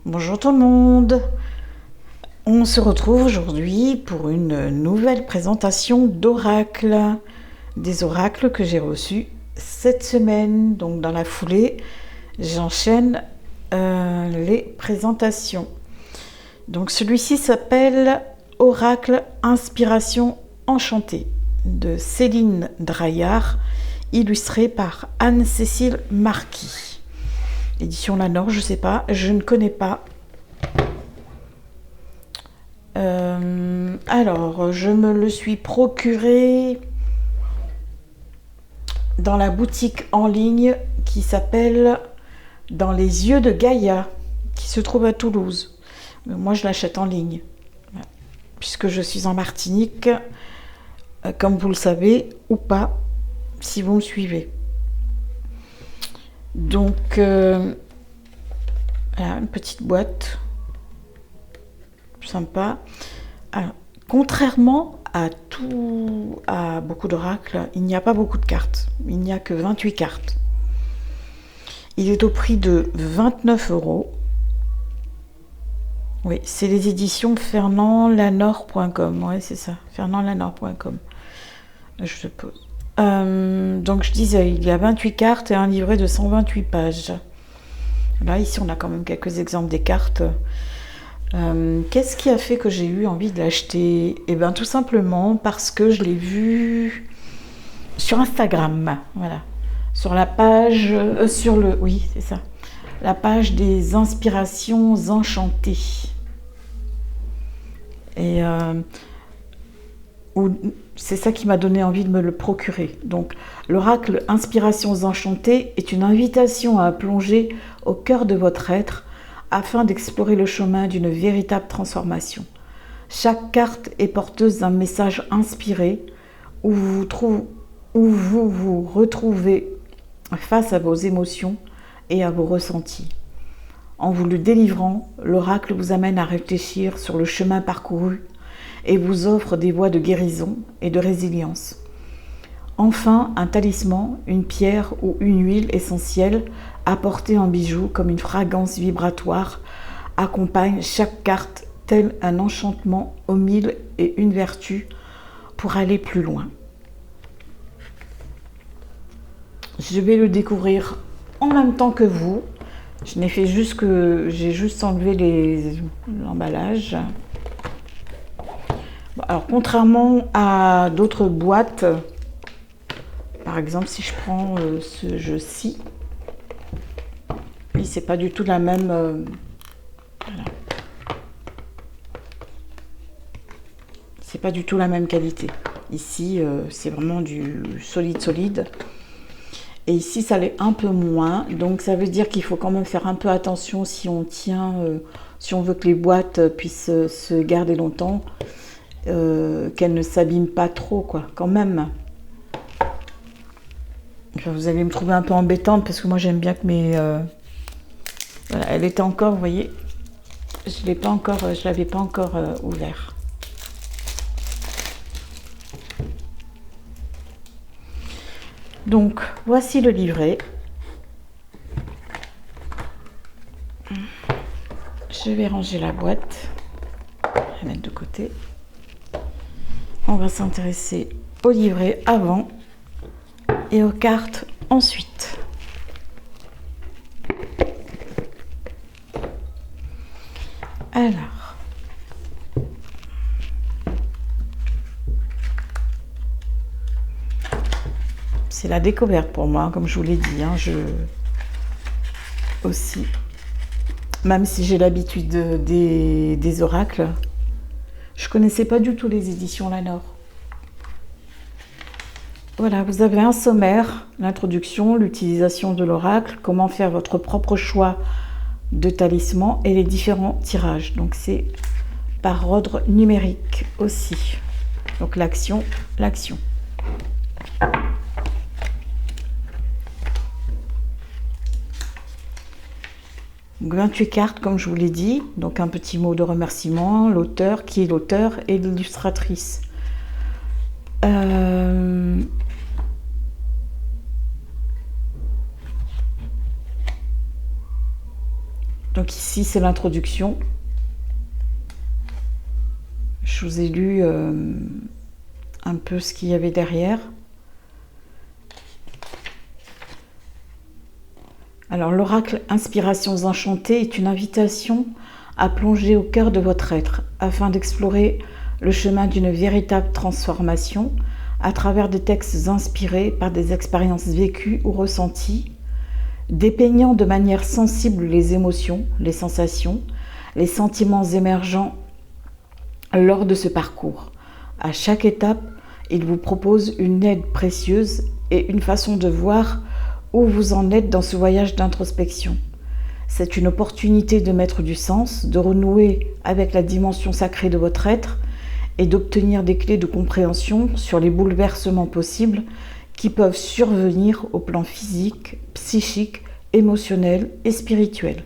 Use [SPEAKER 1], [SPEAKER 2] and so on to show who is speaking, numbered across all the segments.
[SPEAKER 1] Bonjour tout le monde. On se retrouve aujourd'hui pour une nouvelle présentation d'oracles. Des oracles que j'ai reçus cette semaine. Donc dans la foulée, j'enchaîne les présentations. Donc celui-ci s'appelle Oracle Inspiration Enchantée de Céline Draillard, illustré par Anne-Cécile Marquis. Édition Lanor, je sais pas, je ne connais pas. Alors, je me le suis procuré dans la boutique en ligne qui s'appelle Dans les yeux de Gaïa, qui se trouve à Toulouse. Mais moi, je l'achète en ligne, puisque je suis en Martinique, comme vous le savez, ou pas, si vous me suivez. Donc, voilà, une petite boîte sympa. Alors, contrairement à beaucoup d'oracles, il n'y a pas beaucoup de cartes. Il n'y a que 28 cartes. Il est au prix de 29 €. Oui, c'est les éditions fernandlanor.com. Oui, c'est ça, fernandlanor.com. Je suppose. Donc je disais, il y a 28 cartes et un livret de 128 pages. Là, ici, on a quand même quelques exemples des cartes. Qu'est-ce qui a fait que j'ai eu envie de l'acheter? Eh bien, tout simplement parce que je l'ai vu sur Instagram. Voilà. Sur la page... oui, c'est ça. La page des inspirations enchantées. Et c'est ça qui m'a donné envie de me le procurer. Donc, l'oracle Inspirations enchantées est une invitation à plonger au cœur de votre être afin d'explorer le chemin d'une véritable transformation. Chaque carte est porteuse d'un message inspiré où vous vous retrouvez face à vos émotions et à vos ressentis. En vous le délivrant, l'oracle vous amène à réfléchir sur le chemin parcouru et vous offre des voies de guérison et de résilience. Enfin, un talisman, une pierre ou une huile essentielle apportée en bijou comme une fragrance vibratoire accompagne chaque carte tel un enchantement aux 1001 vertus pour aller plus loin. Je vais le découvrir en même temps que vous. Je n'ai fait juste que j'ai juste enlevé l'emballage. Bon, alors contrairement à d'autres boîtes, par exemple si je prends ce jeu-ci, oui, c'est pas du tout la même. Voilà. C'est pas du tout la même qualité. Ici, c'est vraiment du solide. Et ici, ça l'est un peu moins. Donc, ça veut dire qu'il faut quand même faire un peu attention si on tient, si on veut que les boîtes puissent se garder longtemps, qu'elles ne s'abîment pas trop, quoi, quand même. Enfin, vous allez me trouver un peu embêtante parce que moi, j'aime bien que mes... Voilà, elle était encore, vous voyez, je l'avais pas encore ouvert. Donc, voici le livret. Je vais ranger la boîte. Je vais mettre de côté. On va s'intéresser au livret avant et aux cartes ensuite. Alors, c'est la découverte pour moi, comme je vous l'ai dit. Aussi, même si j'ai l'habitude des oracles, je connaissais pas du tout les éditions Lanor. Voilà, vous avez un sommaire, l'introduction, l'utilisation de l'oracle, comment faire votre propre choix de talisman et les différents tirages. Donc c'est par ordre numérique aussi. Donc l'action. Donc 28 cartes, comme je vous l'ai dit. Donc un petit mot de remerciement, l'auteur, qui est l'auteur et l'illustratrice. Donc ici, c'est l'introduction. Je vous ai lu un peu ce qu'il y avait derrière. Alors, l'oracle Inspirations enchantées est une invitation à plonger au cœur de votre être afin d'explorer le chemin d'une véritable transformation à travers des textes inspirés par des expériences vécues ou ressenties, dépeignant de manière sensible les émotions, les sensations, les sentiments émergents lors de ce parcours. À chaque étape, il vous propose une aide précieuse et une façon de voir où vous en êtes dans ce voyage d'introspection. C'est une opportunité de mettre du sens, de renouer avec la dimension sacrée de votre être et d'obtenir des clés de compréhension sur les bouleversements possibles qui peuvent survenir au plan physique, psychique, émotionnel et spirituel.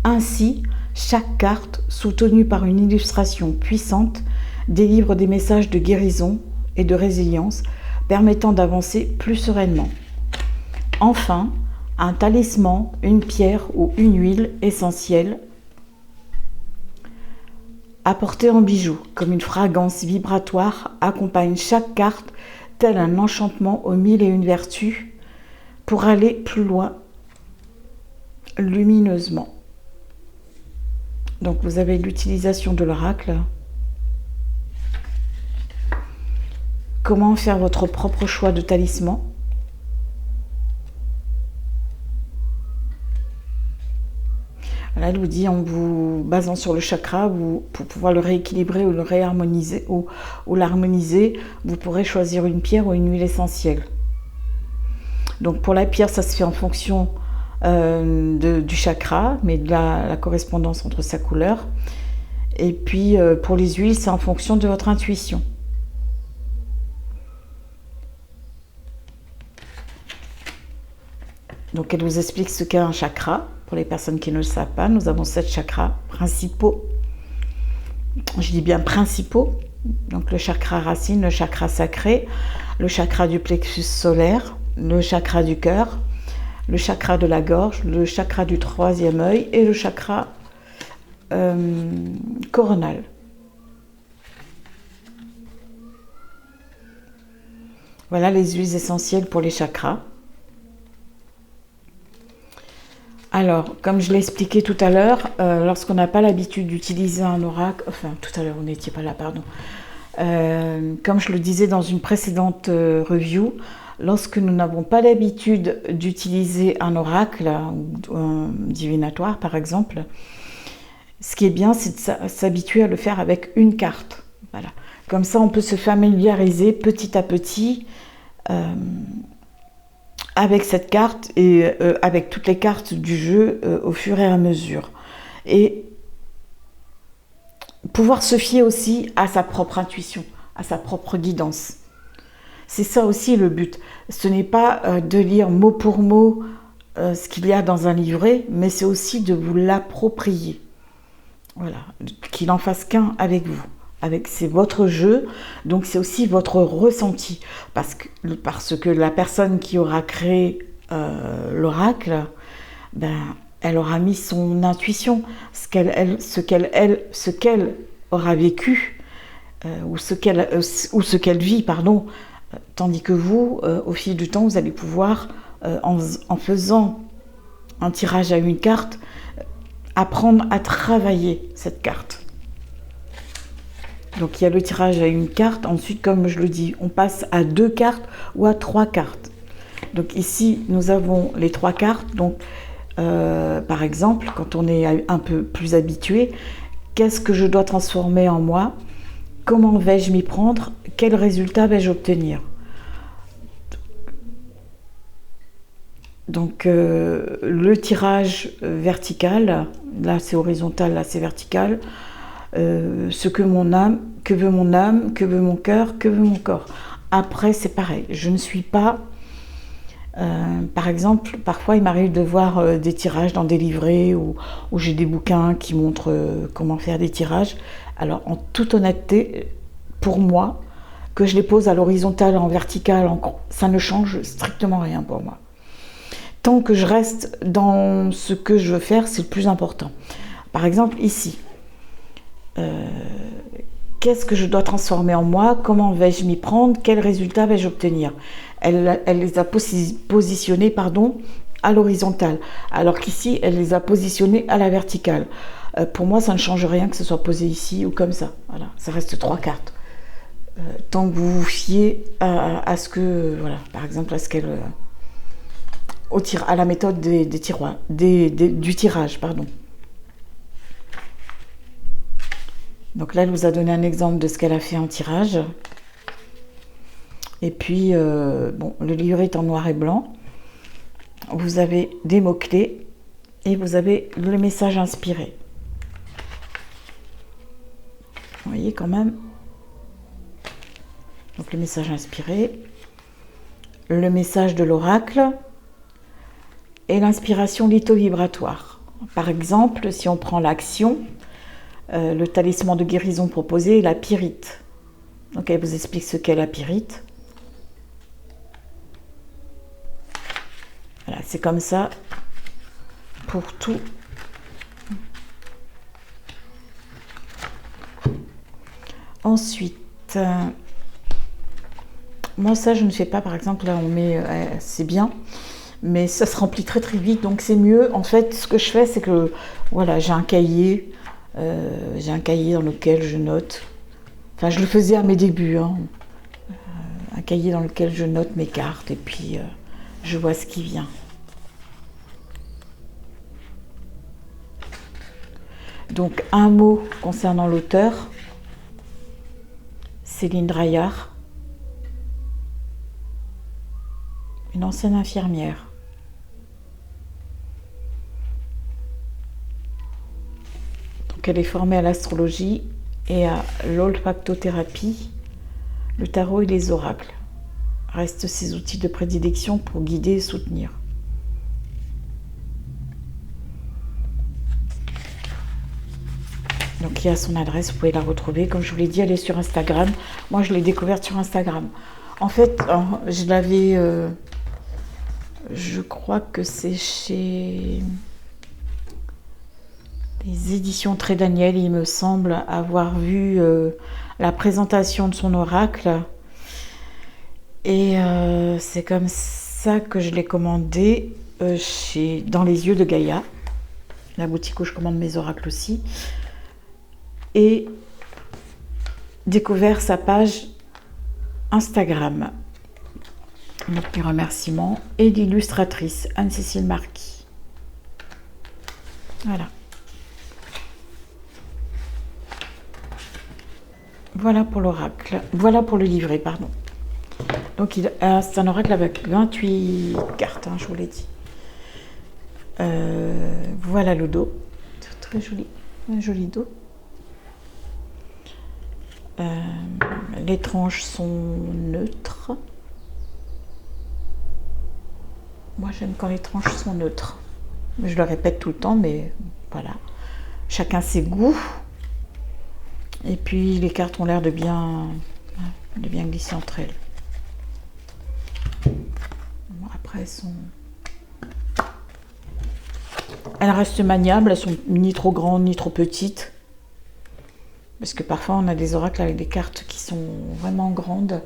[SPEAKER 1] Ainsi, chaque carte, soutenue par une illustration puissante, délivre des messages de guérison et de résilience permettant d'avancer plus sereinement. Enfin, un talisman, une pierre ou une huile essentielle apportée en bijou, comme une fragrance vibratoire, accompagne chaque carte tel un enchantement aux mille et une vertus pour aller plus loin lumineusement. Donc vous avez l'utilisation de l'oracle. Comment faire votre propre choix de talisman. Là, elle vous dit, en vous basant sur le chakra, pour pouvoir le rééquilibrer ou le réharmoniser ou l'harmoniser, vous pourrez choisir une pierre ou une huile essentielle. Donc pour la pierre, ça se fait en fonction du chakra, mais de la correspondance entre sa couleur. Et puis pour les huiles, c'est en fonction de votre intuition. Donc elle vous explique ce qu'est un chakra. Pour les personnes qui ne le savent pas, nous avons 7 chakras principaux. Je dis bien principaux. Donc le chakra racine, le chakra sacré, le chakra du plexus solaire, le chakra du cœur, le chakra de la gorge, le chakra du troisième œil et le chakra coronal. Voilà les huiles essentielles pour les chakras. Alors, comme je l'ai expliqué tout à l'heure, lorsqu'on n'a pas l'habitude d'utiliser un oracle, enfin tout à l'heure on n'était pas là, pardon, comme je le disais dans une précédente review, lorsque nous n'avons pas l'habitude d'utiliser un oracle, ou un divinatoire par exemple, ce qui est bien, c'est de s'habituer à le faire avec une carte. Voilà. Comme ça, on peut se familiariser petit à petit avec cette carte et avec toutes les cartes du jeu au fur et à mesure. Et pouvoir se fier aussi à sa propre intuition, à sa propre guidance. C'est ça aussi le but. Ce n'est pas de lire mot pour mot ce qu'il y a dans un livret, mais c'est aussi de vous l'approprier. Voilà, qu'il n'en fasse qu'un avec vous. C'est votre jeu, donc c'est aussi votre ressenti. Parce que la personne qui aura créé l'oracle, elle aura mis son intuition, ce qu'elle aura vécu, ou ce qu'elle vit, pardon. Tandis que vous, au fil du temps, vous allez pouvoir, en faisant un tirage à une carte, apprendre à travailler cette carte. Donc il y a le tirage à une carte, ensuite comme je le dis, on passe à 2 cartes ou à 3 cartes. Donc ici nous avons les 3 cartes, donc par exemple quand on est un peu plus habitué, qu'est-ce que je dois transformer en moi? Comment vais-je m'y prendre? Quel résultat vais-je obtenir? Donc le tirage vertical, là c'est horizontal, là c'est vertical. Ce que mon âme, que veut mon âme, que veut mon cœur, que veut mon corps. Après, c'est pareil. Je ne suis pas... par exemple, parfois, il m'arrive de voir des tirages dans des livrets ou j'ai des bouquins qui montrent comment faire des tirages. Alors, en toute honnêteté, pour moi, que je les pose à l'horizontale, en vertical, ça ne change strictement rien pour moi. tant que je reste dans ce que je veux faire, c'est le plus important. Par exemple, ici, qu'est-ce que je dois transformer en moi? Comment vais-je m'y prendre? Quel résultat vais-je obtenir? Elle les a positionnés, pardon, à l'horizontale, alors qu'ici, elle les a positionnés à la verticale. Pour moi, ça ne change rien que ce soit posé ici ou comme ça. Voilà, ça reste 3 cartes. Tant que vous vous fiez à ce que, voilà, par exemple, à ce qu'elle, à la méthode des tiroirs, du tirage, pardon. Donc là, elle vous a donné un exemple de ce qu'elle a fait en tirage. Et puis, bon, le livret est en noir et blanc. Vous avez des mots-clés et vous avez le message inspiré. Vous voyez quand même. Donc le message inspiré, le message de l'oracle et l'inspiration litho-vibratoire. Par exemple, si on prend l'action, le talisman de guérison proposé est la pyrite. Donc elle vous explique ce qu'est la pyrite. Voilà, c'est comme ça pour tout. Ensuite, moi ça je ne fais pas, par exemple là on met, c'est bien, mais ça se remplit très très vite, donc c'est mieux. En fait, ce que je fais, c'est que voilà, j'ai un cahier dans lequel je note. Enfin, je le faisais à mes débuts, hein. Un cahier dans lequel je note mes cartes et puis je vois ce qui vient. Donc un mot concernant l'auteur, Céline Draillard, une ancienne infirmière. Donc elle est formée à l'astrologie et à l'olfactothérapie, le tarot et les oracles. Restent ses outils de prédilection pour guider et soutenir. Donc il y a son adresse, vous pouvez la retrouver. Comme je vous l'ai dit, elle est sur Instagram. Moi, je l'ai découverte sur Instagram. En fait, je l'avais... je crois que c'est chez les éditions Très Daniel. Il me semble avoir vu la présentation de son oracle. Et c'est comme ça que je l'ai commandé dans les yeux de Gaïa, la boutique où je commande mes oracles aussi. Et découvert sa page Instagram. Donc les remerciements et l'illustratrice Anne-Cécile Marquis. Voilà. Voilà pour l'oracle. Voilà pour le livret, pardon. Donc c'est un oracle avec 28 cartes, hein, je vous l'ai dit. Voilà le dos. Très joli. Un joli dos. Les tranches sont neutres. Moi, j'aime quand les tranches sont neutres. Je le répète tout le temps, mais voilà. Chacun ses goûts. Et puis, les cartes ont l'air de bien glisser entre elles. Bon, après, elles restent maniables. Elles sont ni trop grandes, ni trop petites. Parce que parfois, on a des oracles avec des cartes qui sont vraiment grandes.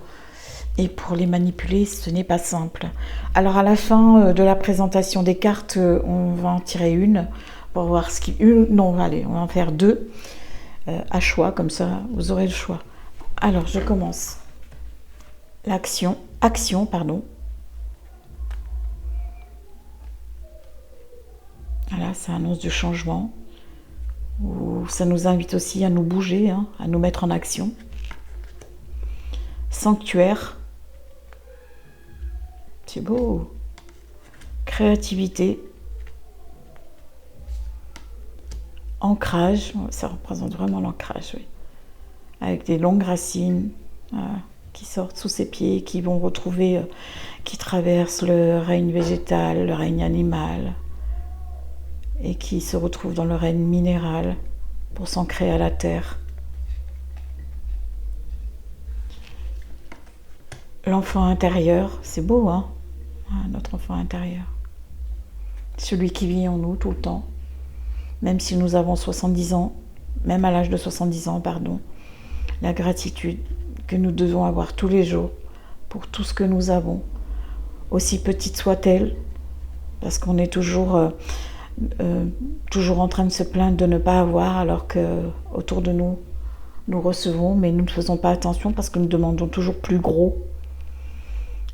[SPEAKER 1] Et pour les manipuler, ce n'est pas simple. Alors, à la fin de la présentation des cartes, on va en tirer une pour voir ce qui... Non, allez, on va en faire 2 à choix. Comme ça, vous aurez le choix. Alors, je commence. Action, pardon. Voilà, ça annonce du changement. Ou ça nous invite aussi à nous bouger, hein, à nous mettre en action. Sanctuaire. C'est beau. Créativité. Ancrage. Ça représente vraiment l'ancrage, oui. Avec des longues racines qui sortent sous ses pieds, qui vont retrouver, qui traversent le règne végétal, le règne animal, et qui se retrouvent dans le règne minéral pour s'ancrer à la terre. L'enfant intérieur, c'est beau, hein, notre enfant intérieur. celui qui vit en nous tout le temps, même si nous avons 70 ans, même à l'âge de 70 ans, pardon. La gratitude que nous devons avoir tous les jours pour tout ce que nous avons, aussi petite soit-elle, parce qu'on est toujours en train de se plaindre de ne pas avoir, alors que autour de nous, nous recevons, mais nous ne faisons pas attention parce que nous demandons toujours plus gros.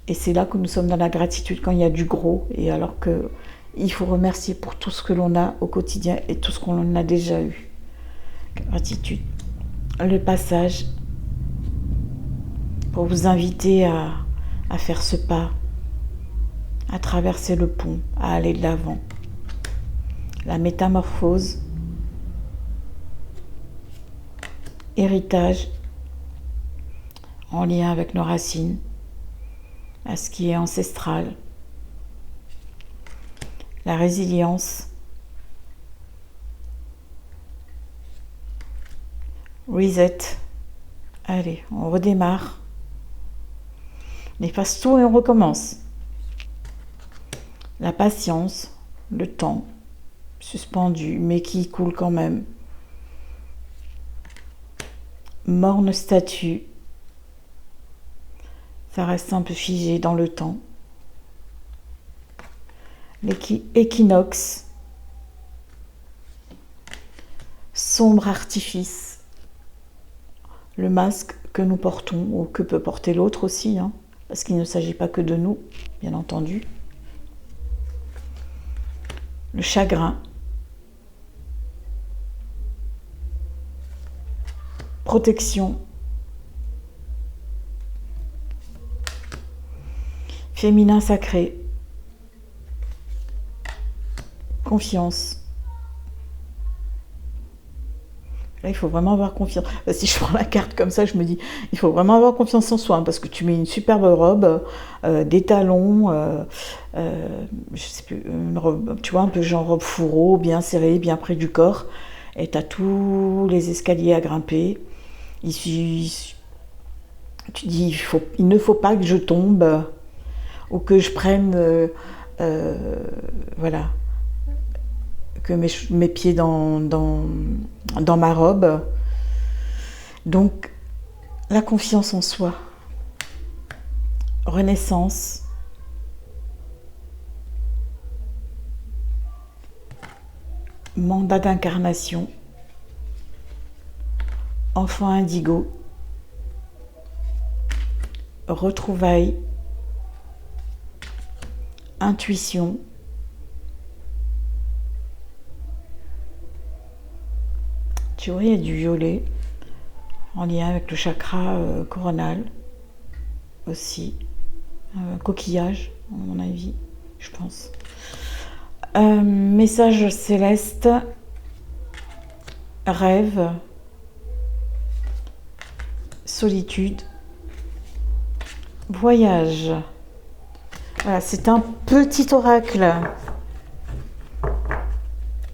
[SPEAKER 1] Et c'est là que nous sommes dans la gratitude, quand il y a du gros, et alors que il faut remercier pour tout ce que l'on a au quotidien et tout ce qu'on a déjà eu. Gratitude. Le passage, pour vous inviter à faire ce pas, à traverser le pont, à aller de l'avant. La métamorphose, héritage, en lien avec nos racines, à ce qui est ancestral. La résilience, reset, allez, on redémarre, on efface tout et on recommence. La patience, le temps, suspendu, mais qui coule quand même. Morne statue, ça reste un peu figé dans le temps. L'équinoxe, sombre artifice, le masque que nous portons, ou que peut porter l'autre aussi, hein, parce qu'il ne s'agit pas que de nous, bien entendu. Le chagrin, protection, féminin sacré, confiance. Là, il faut vraiment avoir confiance. Si je prends la carte comme ça, je me dis, il faut vraiment avoir confiance en soi, hein, parce que tu mets une superbe robe, des talons, je sais plus, une robe, tu vois, un peu genre robe fourreau, bien serrée, bien près du corps, et tu as tous les escaliers à grimper. Tu dis, il ne faut pas que je tombe, ou que je prenne, voilà, que mes pieds dans ma robe. Donc, la confiance en soi. Renaissance. Mandat d'incarnation. Enfant indigo. Retrouvailles. Intuition. Tu vois, il y a du violet en lien avec le chakra coronal aussi. Coquillage, à mon avis, je pense. Message céleste, rêve, solitude, voyage. Voilà, c'est un petit oracle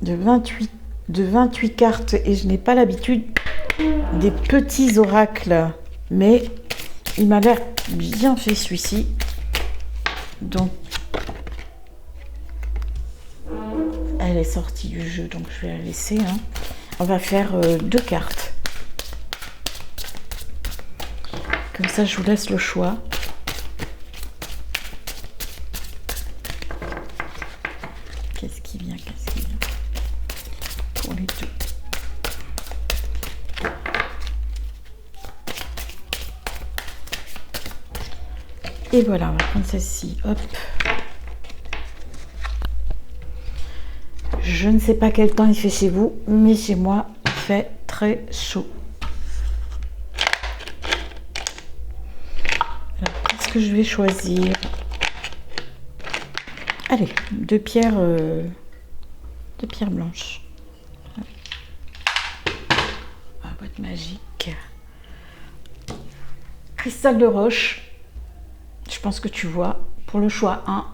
[SPEAKER 1] de 28 cartes, et je n'ai pas l'habitude des petits oracles, mais il m'a l'air bien fait celui-ci. Donc, elle est sortie du jeu, donc je vais la laisser, hein. On va faire 2 cartes. Comme ça, je vous laisse le choix. Qu'est-ce qui vient pour les deux? Et voilà, on va prendre celle-ci. Hop. Je ne sais pas quel temps il fait chez vous, mais chez moi, il fait très chaud. Alors, qu'est-ce que je vais choisir? Allez, 2 pierres blanches. La boîte magique. Cristal de roche. Je pense que tu vois, pour le choix 1.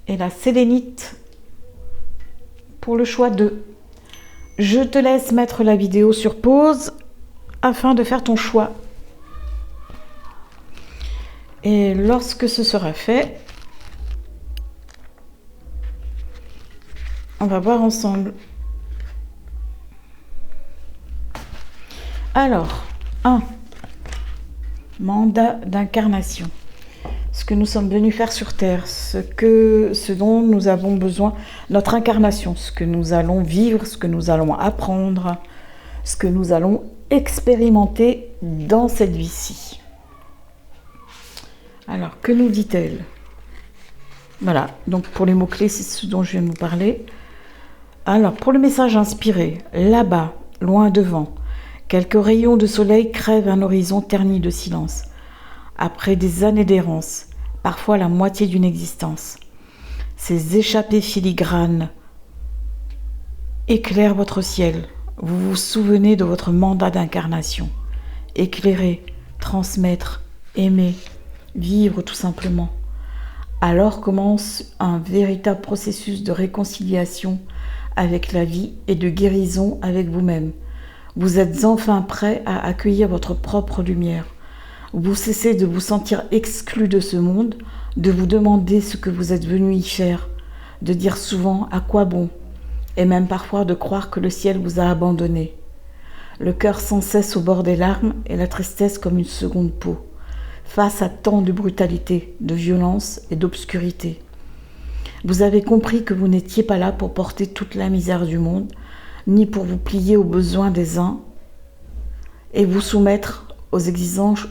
[SPEAKER 1] Et la sélénite pour le choix 2. Je te laisse mettre la vidéo sur pause afin de faire ton choix. Et lorsque ce sera fait, On va voir ensemble. Alors, 1. Mandat d'incarnation. Ce que nous sommes venus faire sur Terre, ce dont nous avons besoin, notre incarnation, ce que nous allons vivre, ce que nous allons apprendre, ce que nous allons expérimenter dans cette vie-ci. Alors, que nous dit-elle? Voilà, donc pour les mots-clés, c'est ce dont je viens de vous parler. Alors, pour le message inspiré, là-bas, loin devant, quelques rayons de soleil crèvent un horizon terni de silence. Après des années d'errance, parfois la moitié d'une existence, ces échappées filigranes éclairent votre ciel. Vous vous souvenez de votre mandat d'incarnation. Éclairer, transmettre, aimer, vivre tout simplement. Alors commence un véritable processus de réconciliation avec la vie et de guérison avec vous-même. Vous êtes enfin prêt à accueillir votre propre lumière. Vous cessez de vous sentir exclu de ce monde, de vous demander ce que vous êtes venu y faire, de dire souvent à quoi bon, et même parfois de croire que le ciel vous a abandonné. Le cœur sans cesse au bord des larmes et la tristesse comme une seconde peau, face à tant de brutalité, de violence et d'obscurité. Vous avez compris que vous n'étiez pas là pour porter toute la misère du monde, ni pour vous plier aux besoins des uns et vous soumettre aux exigences,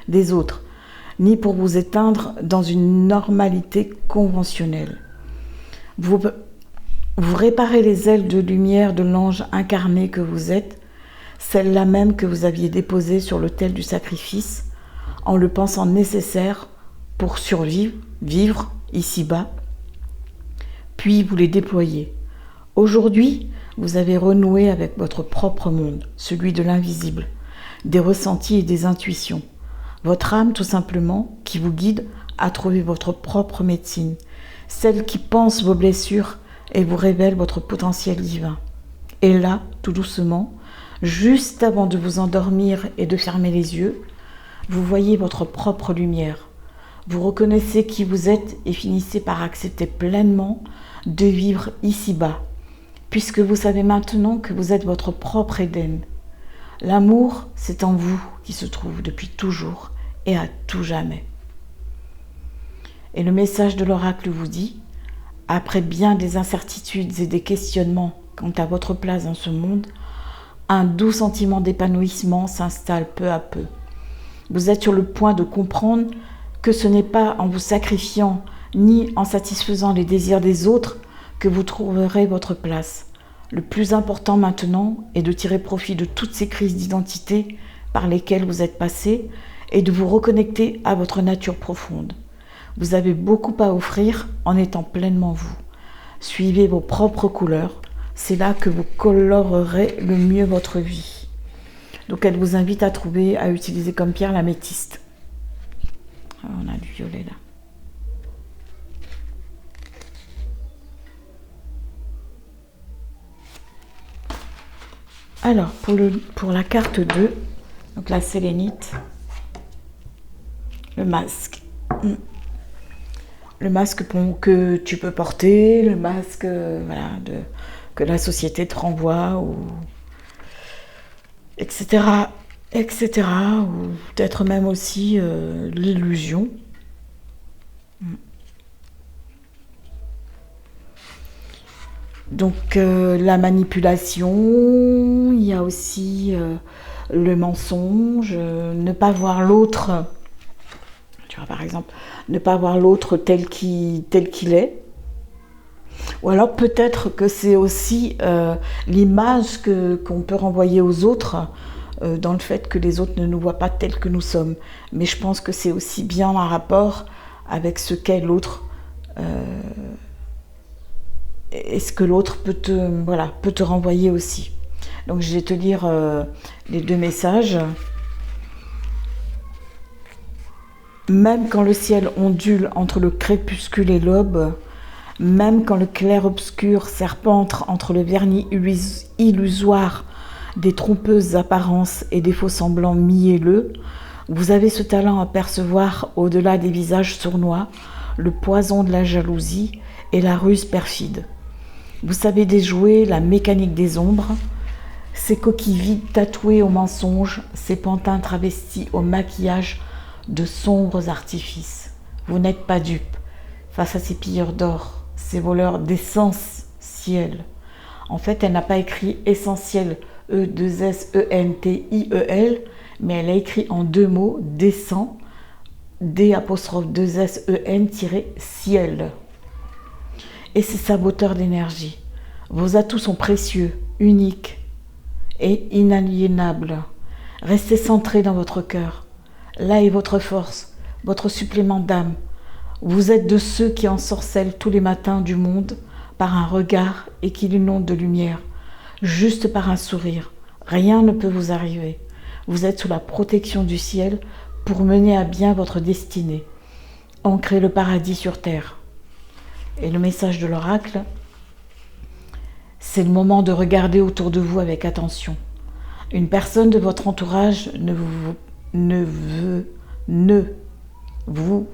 [SPEAKER 1] des autres, ni pour vous éteindre dans une normalité conventionnelle. Vous réparez les ailes de lumière de l'ange incarné que vous êtes, celle-là même que vous aviez déposée sur l'autel du sacrifice, en le pensant nécessaire pour vivre ici-bas, puis vous les déployez. Aujourd'hui, vous avez renoué avec votre propre monde, celui de l'invisible, des ressentis et des intuitions. Votre âme, tout simplement, qui vous guide à trouver votre propre médecine, celle qui pense vos blessures et vous révèle votre potentiel divin. Et là, tout doucement, juste avant de vous endormir et de fermer les yeux, vous voyez votre propre lumière. Vous reconnaissez qui vous êtes et finissez par accepter pleinement de vivre ici-bas, puisque vous savez maintenant que vous êtes votre propre Éden. L'amour, c'est en vous qui se trouve depuis toujours et à tout jamais. Et le message de l'oracle vous dit, après bien des incertitudes et des questionnements quant à votre place dans ce monde, un doux sentiment d'épanouissement s'installe peu à peu. Vous êtes sur le point de comprendre que ce n'est pas en vous sacrifiant ni en satisfaisant les désirs des autres que vous trouverez votre place. Le plus important maintenant est de tirer profit de toutes ces crises d'identité par lesquelles vous êtes passé et de vous reconnecter à votre nature profonde. Vous avez beaucoup à offrir en étant pleinement vous. Suivez vos propres couleurs, c'est là que vous colorerez le mieux votre vie. Donc elle vous invite à utiliser comme pierre l'améthyste. On a du violet là. Alors, pour la carte 2, donc la sélénite, le masque. Le masque que tu peux porter, le masque que la société te renvoie, etc. Ou peut-être même aussi l'illusion. Donc la manipulation, il y a aussi le mensonge, ne pas voir l'autre, tu vois, par exemple, ne pas voir l'autre tel qu'il est. Ou alors peut-être que c'est aussi l'image qu'on peut renvoyer aux autres dans le fait que les autres ne nous voient pas tels que nous sommes. Mais je pense que c'est aussi bien un rapport avec ce qu'est l'autre et ce que l'autre peut te renvoyer aussi. Donc je vais te lire les deux messages. Même quand le ciel ondule entre le crépuscule et l'aube, même quand le clair-obscur serpente entre le vernis illusoire des trompeuses apparences et des faux semblants mielleux, vous avez ce talent à percevoir au-delà des visages sournois le poison de la jalousie et la ruse perfide. Vous savez déjouer la mécanique des ombres, ces coquilles vides tatouées au mensonge, ces pantins travestis au maquillage de sombres artifices. Vous n'êtes pas dupe face à ces pilleurs d'or, ces voleurs d'essentiel. En fait, elle n'a pas écrit essentiel, E2SENTIEL, mais elle a écrit en 2 mots, descend, D'2SEN-ciel. Et c'est saboteur d'énergie. Vos atouts sont précieux, uniques et inaliénables. Restez centré dans votre cœur. Là est votre force, votre supplément d'âme. Vous êtes de ceux qui ensorcellent tous les matins du monde par un regard et qui l'inondent de lumière, juste par un sourire. Rien ne peut vous arriver. Vous êtes sous la protection du ciel pour mener à bien votre destinée. Ancrez le paradis sur terre. Et le message de l'oracle, c'est le moment de regarder autour de vous avec attention. Une personne de votre entourage ne vous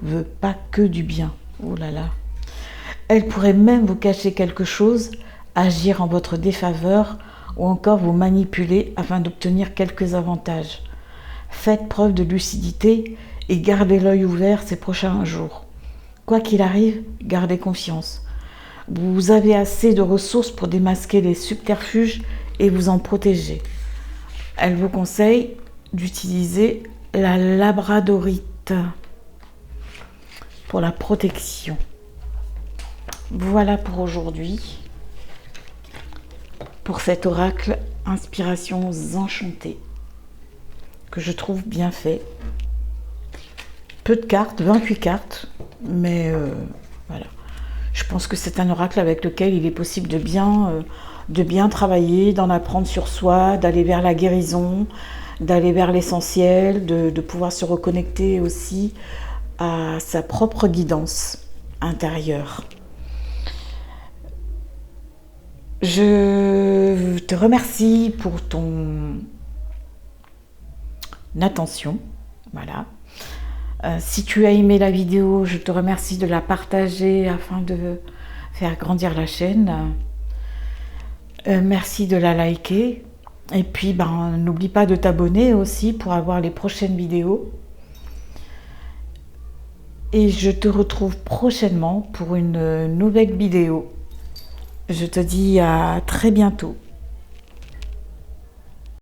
[SPEAKER 1] veut pas que du bien. Oh là là. Elle pourrait même vous cacher quelque chose, agir en votre défaveur ou encore vous manipuler afin d'obtenir quelques avantages. Faites preuve de lucidité et gardez l'œil ouvert ces prochains jours. Quoi qu'il arrive, gardez confiance. Vous avez assez de ressources pour démasquer les subterfuges et vous en protéger. Elle vous conseille d'utiliser la labradorite pour la protection. Voilà pour aujourd'hui, pour cet oracle Inspirations enchantées, que je trouve bien fait. Peu de cartes, 28 cartes, mais voilà. Je pense que c'est un oracle avec lequel il est possible de bien travailler, d'en apprendre sur soi, d'aller vers la guérison, d'aller vers l'essentiel, de pouvoir se reconnecter aussi à sa propre guidance intérieure. Je te remercie pour ton attention. Voilà. Si tu as aimé la vidéo, je te remercie de la partager afin de faire grandir la chaîne. Merci de la liker. Et puis, n'oublie pas de t'abonner aussi pour avoir les prochaines vidéos. Et je te retrouve prochainement pour une nouvelle vidéo. Je te dis à très bientôt.